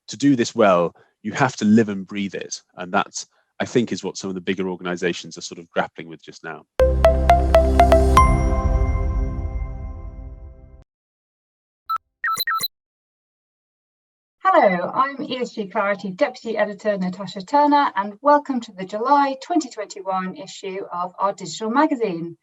to do this well, you have to live and breathe it. And that's, I think, is what some of the bigger organizations are sort of grappling with just now. Hello, I'm ESG Clarity Deputy Editor Natasha Turner, and welcome to the July 2021 issue of our digital magazine.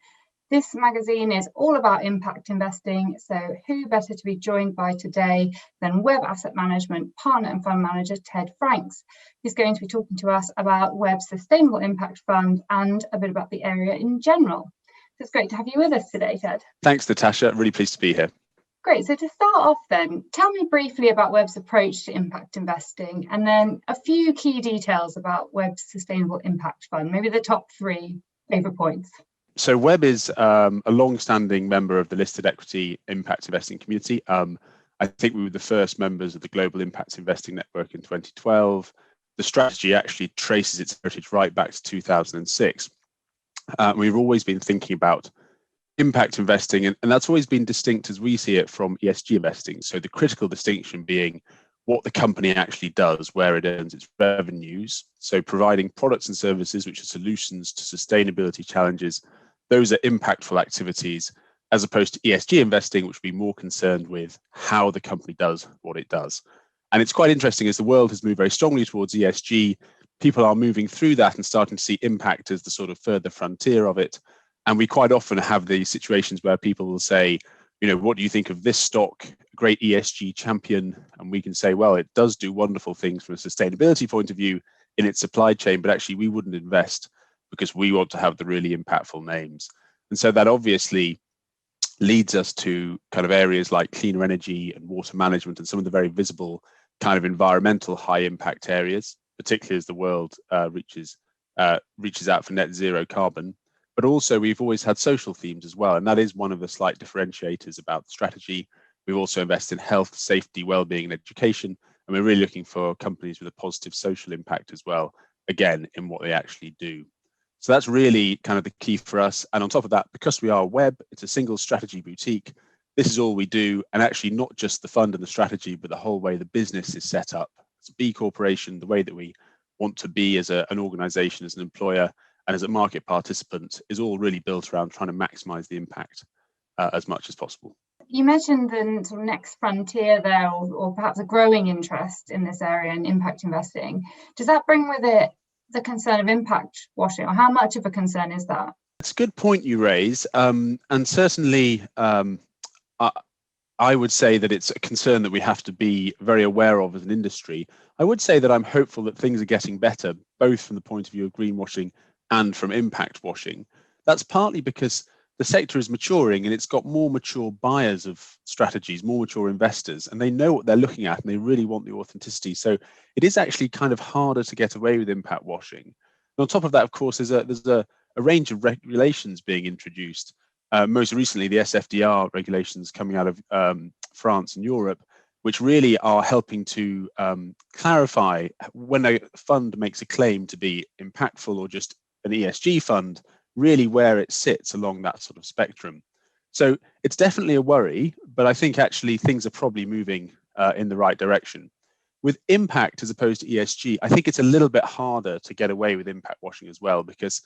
This magazine is all about impact investing, so who better to be joined by today than Wheb Asset Management Partner and Fund Manager Ted Franks, who's going to be talking to us about Wheb's Sustainable Impact Fund and a bit about the area in general. So it's great to have you with us today, Ted. Thanks, Natasha. Really pleased to be here. Great. So to start off then, tell me briefly about Wheb's approach to impact investing, and then a few key details about Wheb's Sustainable Impact Fund, maybe the top 3 favourite points. So Wheb is a long-standing member of the listed equity impact investing community. I think we were the first members of the Global Impact Investing Network in 2012. The strategy actually traces its heritage right back to 2006. We've always been thinking about impact investing, and that's always been distinct as we see it from ESG investing. So the critical distinction being what the company actually does, where it earns its revenues. So providing products and services which are solutions to sustainability challenges, those are impactful activities, as opposed to ESG investing, which would be more concerned with how the company does what it does. And it's quite interesting, as the world has moved very strongly towards ESG, people are moving through that and starting to see impact as the sort of further frontier of it. And we quite often have these situations where people will say, what do you think of this stock, great ESG champion? And we can say, well, it does do wonderful things from a sustainability point of view in its supply chain, but actually we wouldn't invest because we want to have the really impactful names. And so that obviously leads us to kind of areas like cleaner energy and water management and some of the very visible kind of environmental high impact areas, particularly as the world reaches out for net zero carbon. But also we've always had social themes as well. And that is one of the slight differentiators about the strategy. We've also invested in health, safety, well-being and education. And we're really looking for companies with a positive social impact as well, again, in what they actually do. So that's really kind of the key for us. And on top of that, because we are Wheb, it's a single strategy boutique. This is all we do. And actually not just the fund and the strategy, but the whole way the business is set up. It's a B corporation, the way that we want to be as an organization, as an employer, and as a market participant is all really built around trying to maximize the impact as much as possible. You mentioned the sort of next frontier there, or perhaps a growing interest in this area in impact investing. Does that bring with it the concern of impact washing, or how much of a concern is that? It's a good point you raise, and certainly I would say that it's a concern that we have to be very aware of as an industry. I would say that I'm hopeful that things are getting better, both from the point of view of greenwashing and from impact washing. That's partly because the sector is maturing and it's got more mature buyers of strategies, more mature investors, and they know what they're looking at and they really want the authenticity. So it is actually kind of harder to get away with impact washing. And on top of that, of course, there's a range of regulations being introduced. Most recently, the SFDR regulations coming out of France and Europe, which really are helping to clarify when a fund makes a claim to be impactful or just an ESG fund, really where it sits along that sort of spectrum. So it's definitely a worry, but I think actually things are probably moving in the right direction. With impact as opposed to ESG, I think it's a little bit harder to get away with impact washing as well, because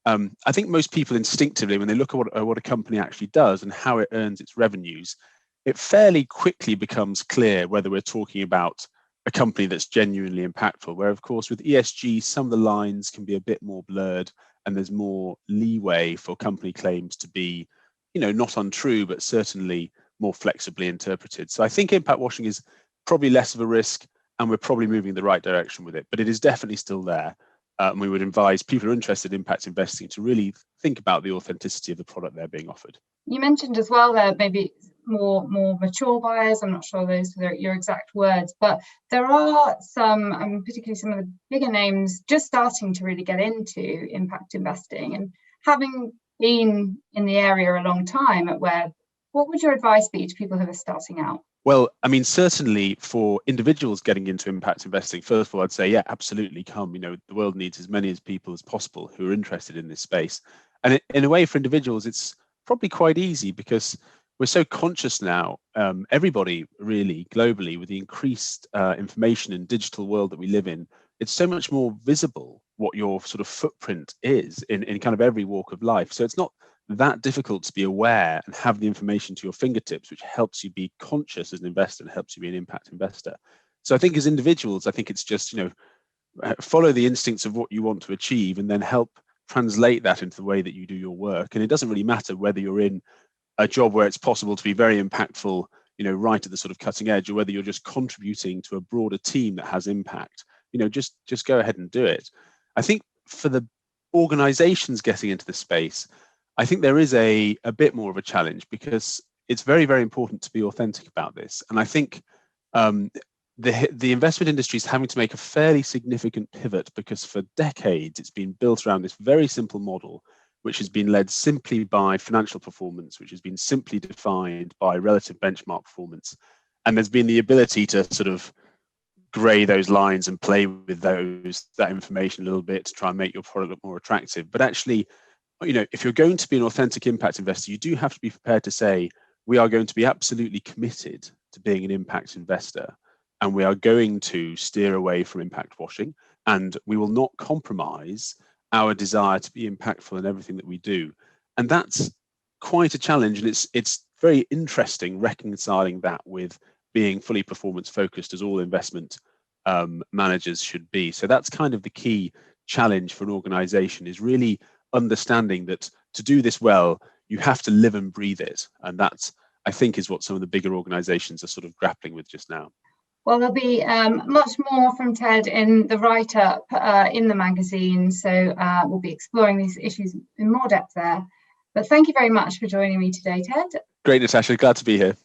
I think most people instinctively, when they look at what a company actually does and how it earns its revenues, it fairly quickly becomes clear whether we're talking about a company that's genuinely impactful, where of course with ESG, some of the lines can be a bit more blurred and there's more leeway for company claims to be, not untrue, but certainly more flexibly interpreted. So I think impact washing is probably less of a risk and we're probably moving in the right direction with it, but it is definitely still there. And we would advise people who are interested in impact investing to really think about the authenticity of the product they're being offered. You mentioned as well there maybe more mature buyers. I'm not sure those are your exact words, but there are some, particularly some of the bigger names, just starting to really get into impact investing. And having been in the area a long time at Wheb, what would your advice be to people who are starting out? Well, I mean, certainly for individuals getting into impact investing, first of all, I'd say, yeah, absolutely come. The world needs as many people as possible who are interested in this space. And in a way, for individuals, it's probably quite easy because we're so conscious now, everybody really globally, with the increased information and digital world that we live in, it's so much more visible what your sort of footprint is in kind of every walk of life. So it's not that difficult to be aware and have the information to your fingertips, which helps you be conscious as an investor and helps you be an impact investor. So I think as individuals, I think it's just, follow the instincts of what you want to achieve and then help translate that into the way that you do your work. And it doesn't really matter whether you're in a job where it's possible to be very impactful, right at the sort of cutting edge, or whether you're just contributing to a broader team that has impact. Just go ahead and do it. I think for the organizations getting into the space, I think there is a bit more of a challenge, because it's very, very important to be authentic about this. And I think the investment industry is having to make a fairly significant pivot, because for decades it's been built around this very simple model, which has been led simply by financial performance, which has been simply defined by relative benchmark performance. And there's been the ability to sort of grey those lines and play with that information a little bit to try and make your product look more attractive. But actually, if you're going to be an authentic impact investor, you do have to be prepared to say, we are going to be absolutely committed to being an impact investor, and we are going to steer away from impact washing, and we will not compromise our desire to be impactful in everything that we do. And that's quite a challenge, and it's very interesting reconciling that with being fully performance focused, as all investment managers should be. So that's kind of the key challenge for an organization, is really understanding that to do this well, you have to live and breathe it. And that's, I think, is what some of the bigger organizations are sort of grappling with just now. Well, there'll be much more from Ted in the write-up in the magazine, so we'll be exploring these issues in more depth there. But thank you very much for joining me today, Ted. Great, Natasha. Glad to be here.